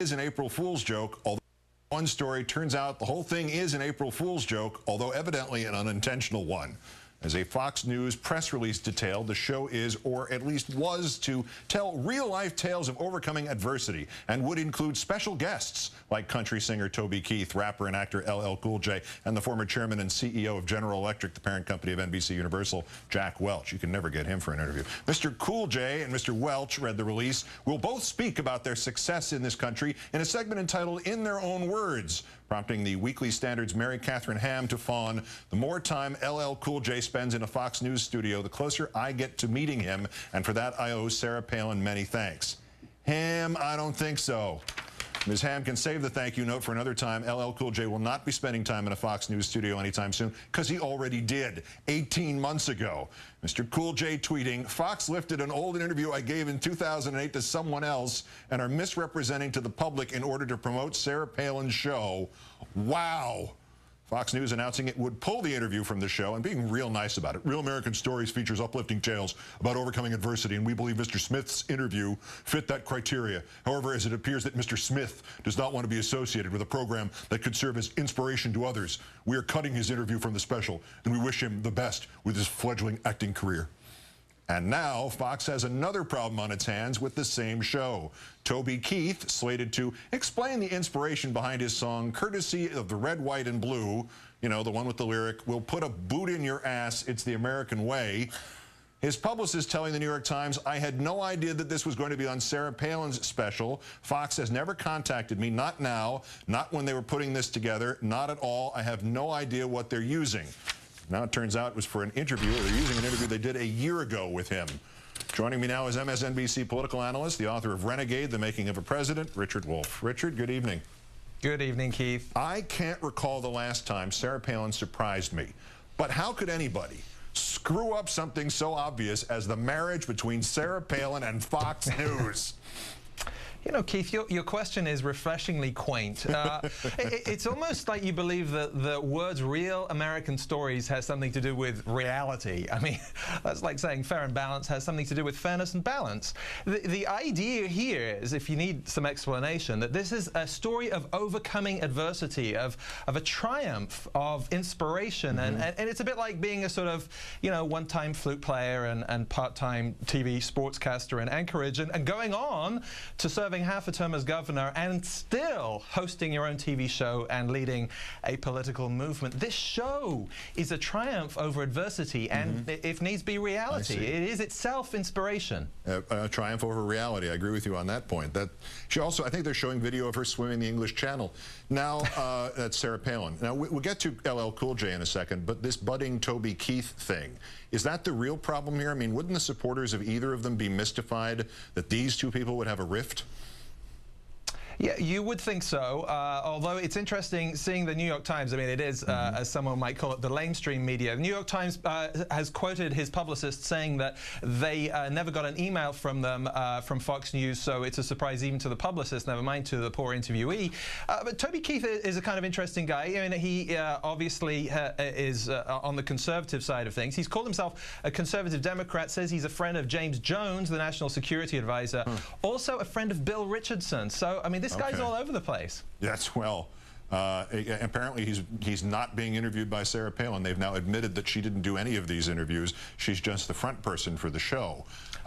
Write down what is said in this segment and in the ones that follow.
is an April Fool's joke, although one story turns out the whole thing is an April Fool's joke, although evidently an unintentional one. As a Fox News press release detailed, the show is, or at least was, to tell real-life tales of overcoming adversity and would include special guests like country singer Toby Keith, rapper and actor LL Cool J, and the former chairman and CEO of General Electric, the parent company of NBC Universal, Jack Welch. You can never get him for an interview. Mr. Cool J and Mr. Welch, read the release, will both speak about their success in this country in a segment entitled In Their Own Words, prompting the Weekly Standard's Mary Catherine Ham to fawn, "The more time LL Cool J spends in a Fox News studio, the closer I get to meeting him, and for that I owe Sarah Palin many thanks." Ham, I don't think so. Ms. Ham can save the thank you note for another time. LL Cool J will not be spending time in a Fox News studio anytime soon, because he already did 18 months ago. Mr. Cool J tweeting, "Fox lifted an old interview I gave in 2008 to someone else and are misrepresenting to the public in order to promote Sarah Palin's show." Wow. Fox News announcing it would pull the interview from the show and being real nice about it. "Real American Stories features uplifting tales about overcoming adversity, and we believe Mr. Smith's interview fit that criteria. However, as it appears that Mr. Smith does not want to be associated with a program that could serve as inspiration to others, we are cutting his interview from the special, and we wish him the best with his fledgling acting career." And now Fox has another problem on its hands with the same show. Toby Keith, slated to explain the inspiration behind his song courtesy of the Red, White, and Blue, you know, the one with the lyric, "We'll put a boot in your ass, it's the American way." His publicist telling the New York Times, "I had no idea that this was going to be on Sarah Palin's special. Fox has never contacted me, not now, not when they were putting this together, not at all. I have no idea what they're using." Now it turns out it was for an interview. They're using an interview they did a year ago with him. Joining me now is MSNBC political analyst, the author of Renegade, The Making of a President, Richard Wolff. Richard, good evening. Good evening, Keith. I can't recall the last time Sarah Palin surprised me. But how could anybody screw up something so obvious as the marriage between Sarah Palin and Fox News? You know, Keith, your question is refreshingly quaint. It's almost like you believe that the words "real American stories" has something to do with reality. I mean, that's like saying fair and balance has something to do with fairness and balance. The idea here is, if you need some explanation, that this is a story of overcoming adversity, of a triumph, of inspiration. And it's a bit like being a sort of, you know, one-time flute player and part-time TV sportscaster in Anchorage and going on to serve half a term as governor and still hosting your own TV show and leading a political movement. This show is a triumph over adversity and, if needs be, reality. It is itself inspiration. A triumph over reality. I agree with you on that point. That she also, I think they're showing video of her swimming the English Channel. Now, that's Sarah Palin. Now, we'll get to LL Cool J in a second, but this budding Toby Keith thing, is that the real problem here? I mean, wouldn't the supporters of either of them be mystified that these two people would have a rift? Yeah, you would think so, although it's interesting seeing the New York Times. I mean, it is, as someone might call it, the lamestream media. The New York Times has quoted his publicist saying that they never got an email from them, from Fox News, so it's a surprise even to the publicist, never mind to the poor interviewee. But Toby Keith is a kind of interesting guy. I mean, he obviously is on the conservative side of things. He's called himself a conservative Democrat, says he's a friend of James Jones, the national security advisor, also a friend of Bill Richardson. So, I mean, this guy's all over the place. Yes, well, apparently he's not being interviewed by Sarah Palin. They've now admitted that she didn't do any of these interviews. She's just the front person for the show.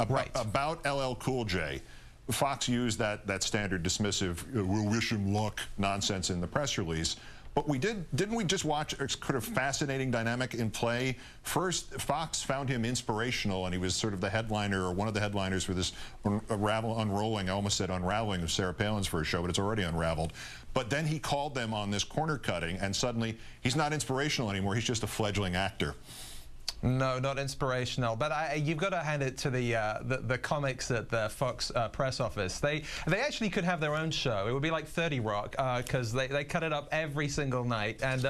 Right. About LL Cool J, Fox used that standard dismissive, "we'll wish him luck" nonsense in the press release. But didn't we just watch a kind of fascinating dynamic in play? First, Fox found him inspirational, and he was sort of the headliner, or one of the headliners, for this unrolling, I almost said unraveling, of Sarah Palin's first show, but it's already unraveled. But then he called them on this corner cutting, and suddenly he's not inspirational anymore. He's just a fledgling actor. No, not inspirational. But you've got to hand it to the comics at the Fox press office. They actually could have their own show. It would be like 30 Rock, because they cut it up every single night, and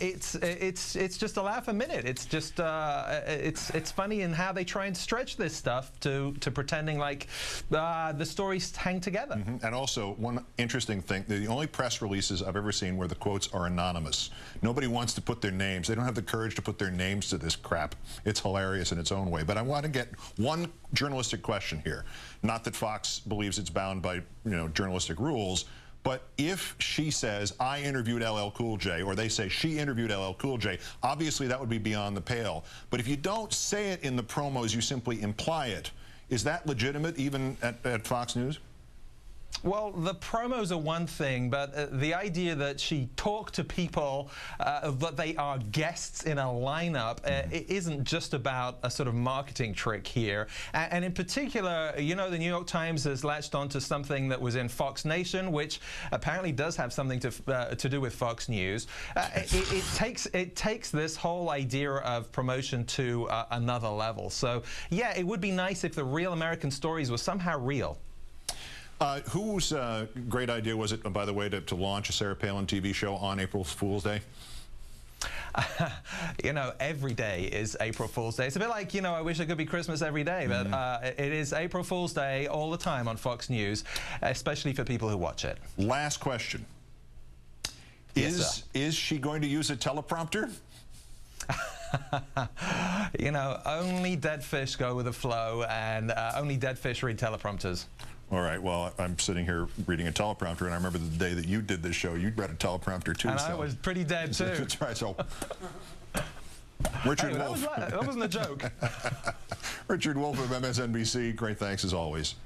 it's just a laugh a minute. It's just it's funny in how they try and stretch this stuff to pretending like the stories hang together. And also, one interesting thing: the only press releases I've ever seen where the quotes are anonymous. Nobody wants to put their names. They don't have the courage to put their names to this this crap. It's hilarious in its own way. But I want to get one journalistic question here. Not that Fox believes it's bound by, journalistic rules, but if she says, I interviewed LL Cool J, or they say she interviewed LL Cool J, obviously that would be beyond the pale. But if you don't say it in the promos, you simply imply it. Is that legitimate even at Fox News? Well, the promos are one thing, but the idea that she talked to people, that they are guests in a lineup, it isn't just about a sort of marketing trick here. And in particular, the New York Times has latched onto something that was in Fox Nation, which apparently does have something to do with Fox News. It takes this whole idea of promotion to another level. So, yeah, it would be nice if the real American stories were somehow real. Whose great idea was it, by the way, to launch a Sarah Palin TV show on April Fool's Day? Every day is April Fool's Day. It's a bit like, I wish it could be Christmas every day, but it is April Fool's Day all the time on Fox News, especially for people who watch it. Last question. Yes, is she going to use a teleprompter? Only dead fish go with the flow, and only dead fish read teleprompters. All right, well, I'm sitting here reading a teleprompter, and I remember the day that you did this show, you'd read a teleprompter too. And I was pretty dead too. That's right, so... Richard Wolff. That wasn't a joke. Richard Wolff of MSNBC, great thanks as always.